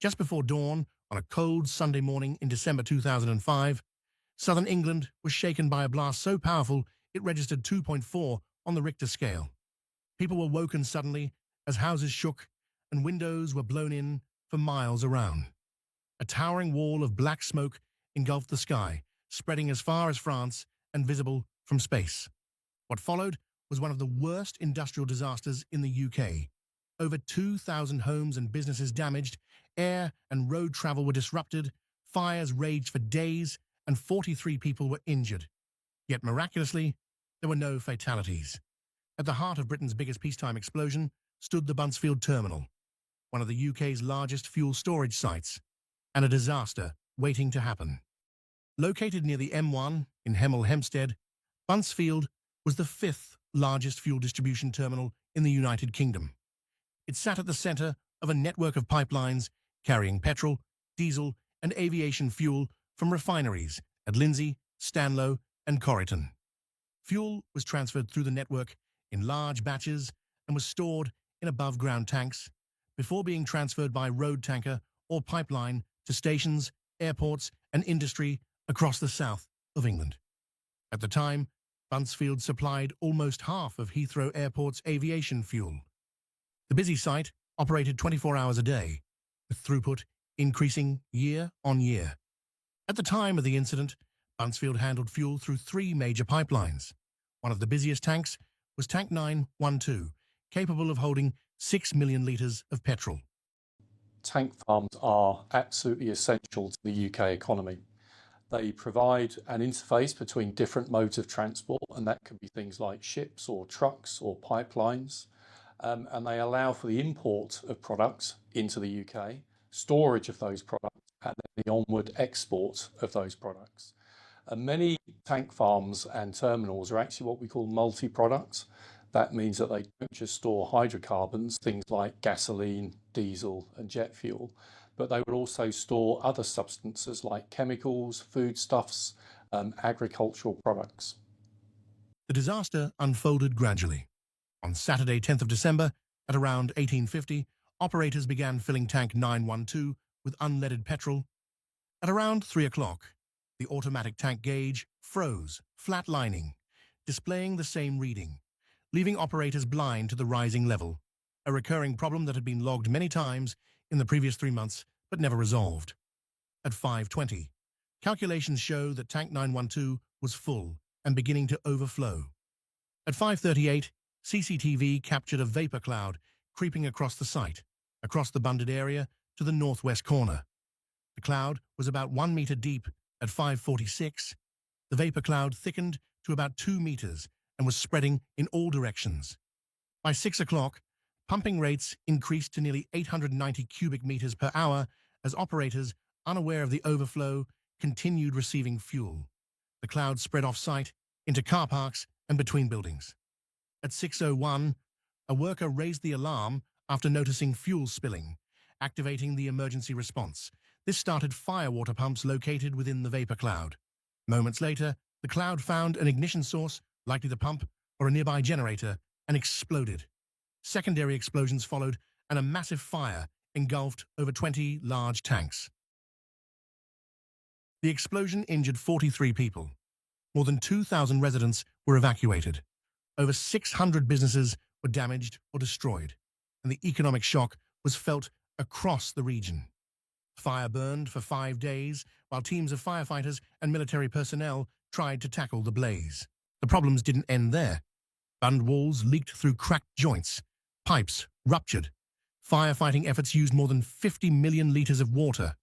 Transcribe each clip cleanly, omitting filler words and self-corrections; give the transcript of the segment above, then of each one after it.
Just before dawn, on a cold Sunday morning in December 2005, southern England was shaken by a blast so powerful it registered 2.4 on the Richter scale. People were woken suddenly as houses shook and windows were blown in for miles around. A towering wall of black smoke engulfed the sky, spreading as far as France and visible from space. What followed was one of the worst industrial disasters in the UK. Over 2,000 homes and businesses damaged, air and road travel were disrupted, fires raged for days, and 43 people were injured. Yet miraculously, there were no fatalities. At the heart of Britain's biggest peacetime explosion stood the Buncefield terminal, one of the UK's largest fuel storage sites, and a disaster waiting to happen. Located near the M1 in Hemel Hempstead, Buncefield was the fifth largest fuel distribution terminal in the United Kingdom. It sat at the centre of a network of pipelines carrying petrol, diesel, and aviation fuel from refineries at Lindsey, Stanlow, and Corryton. Fuel was transferred through the network in large batches and was stored in above-ground tanks before being transferred by road tanker or pipeline to stations, airports, and industry across the south of England. At the time, Buncefield supplied almost half of Heathrow Airport's aviation fuel. The busy site operated 24 hours a day, with throughput increasing year on year. At the time of the incident, Buncefield handled fuel through three major pipelines. One of the busiest tanks was Tank 912, capable of holding 6 million litres of petrol. Tank farms are absolutely essential to the UK economy. They provide an interface between different modes of transport, and that could be things like ships or trucks or pipelines. And they allow for the import of products into the UK, storage of those products, and then the onward export of those products. And many tank farms and terminals are actually what we call multi-products. That means that they don't just store hydrocarbons, things like gasoline, diesel, and jet fuel, but they will also store other substances like chemicals, foodstuffs, agricultural products. The disaster unfolded gradually. On Saturday, 10th of December, at around 1850, operators began filling tank 912 with unleaded petrol. At around 3 o'clock, the automatic tank gauge froze, flatlining, displaying the same reading, leaving operators blind to the rising level, a recurring problem that had been logged many times in the previous 3 months but never resolved. At 5:20, calculations show that tank 912 was full and beginning to overflow. At 5:38, CCTV captured a vapor cloud creeping across the site, across the bunded area to the northwest corner. The cloud was about 1 metre deep. At 5:46, the vapor cloud thickened to about 2 metres and was spreading in all directions. By 6 o'clock, pumping rates increased to nearly 890 cubic metres per hour as operators, unaware of the overflow, continued receiving fuel. The cloud spread off-site into car parks and between buildings. At 6:01, a worker raised the alarm after noticing fuel spilling, activating the emergency response. This started fire water pumps located within the vapor cloud. Moments later, the cloud found an ignition source, likely the pump or a nearby generator, and exploded. Secondary explosions followed, and a massive fire engulfed over 20 large tanks. The explosion injured 43 people. More than 2,000 residents were evacuated. Over 600 businesses were damaged or destroyed, and the economic shock was felt across the region. Fire burned for 5 days, while teams of firefighters and military personnel tried to tackle the blaze. The problems didn't end there. Bund walls leaked through cracked joints. Pipes ruptured. Firefighting efforts used more than 50 million litres of water.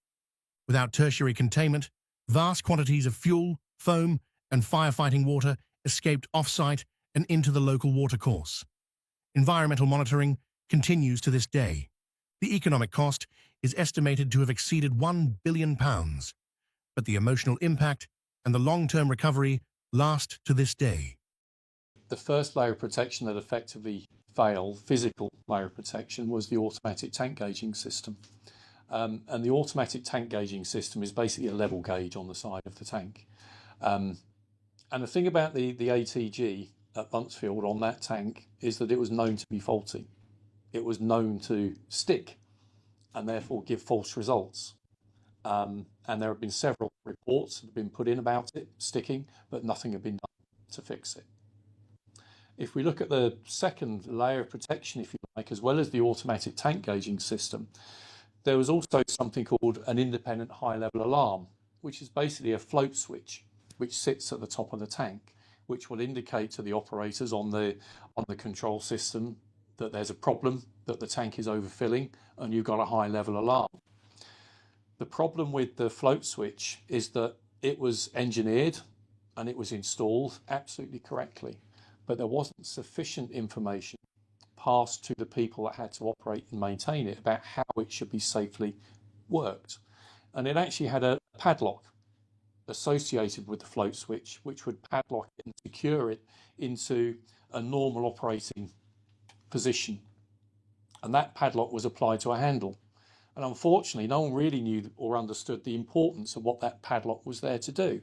Without tertiary containment, vast quantities of fuel, foam, and firefighting water escaped off-site and into the local watercourse. Environmental monitoring continues to this day. The economic cost is estimated to have exceeded £1 billion, but the emotional impact and the long-term recovery last to this day. The first layer of protection that effectively failed, physical layer of protection, was the automatic tank gauging system. And the automatic tank gauging system is basically a level gauge on the side of the tank. And the thing about the ATG at Buncefield on that tank is that it was known to be faulty. It was known to stick. and therefore give false results. And there have been several reports that have been put in about it sticking, but nothing had been done to fix it. If we look at the second layer of protection, if you like, as well as the automatic tank gauging system, there was also something called an independent high-level alarm, which is basically a float switch which sits at the top of the tank, which will indicate to the operators on the control system that there's a problem, that the tank is overfilling, and you've got a high-level alarm. The problem with the float switch is that it was engineered and it was installed absolutely correctly, but there wasn't sufficient information passed to the people that had to operate and maintain it about how it should be safely worked. And it actually had a padlock associated with the float switch, which would padlock it and secure it into a normal operating position. And that padlock was applied to a handle. And unfortunately, no one really knew or understood the importance of what that padlock was there to do.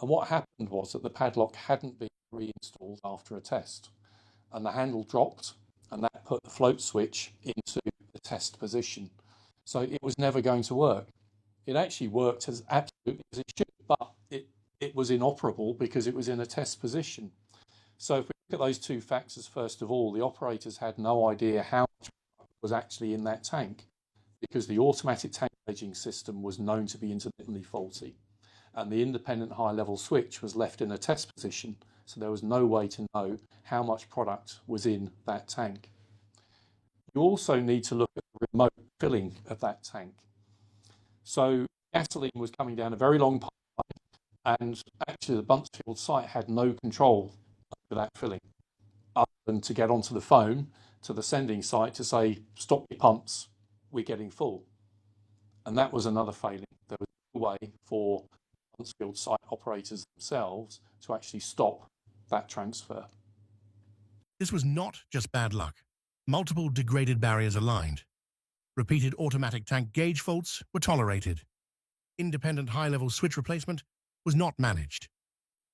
And what happened was that the padlock hadn't been reinstalled after a test, and the handle dropped, and that put the float switch into the test position. So it was never going to work. It actually worked as absolutely as it should, but it was inoperable because it was in a test position. So if we look at those two factors, first of all, the operators had no idea how much was actually in that tank, because the automatic tank gauging system was known to be intermittently faulty, and the independent high-level switch was left in a test position, so there was no way to know how much product was in that tank. You also need to look at the remote filling of that tank. So gasoline was coming down a very long pipeline, and actually the Buncefield site had no control over that filling, other than to get onto the phone to the sending site to say, stop your pumps, we're getting full. And that was another failing. There was no way for Buncefield site operators themselves to actually stop that transfer. This was not just bad luck. Multiple degraded barriers aligned. Repeated automatic tank gauge faults were tolerated. Independent high-level switch replacement was not managed.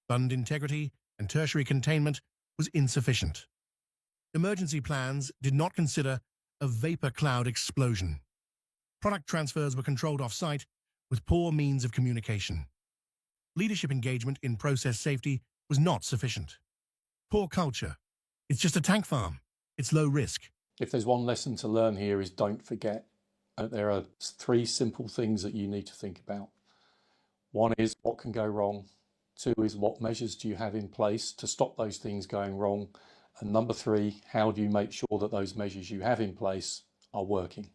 Bund integrity and tertiary containment was insufficient. Emergency plans did not consider a vapor cloud explosion. Product transfers were controlled off-site with poor means of communication. Leadership engagement in process safety was not sufficient. Poor culture. It's just a tank farm. It's low risk. If there's one lesson to learn here, is don't forget that there are three simple things that you need to think about. One is what can go wrong. Two is what measures do you have in place to stop those things going wrong. And number three, how do you make sure that those measures you have in place are working?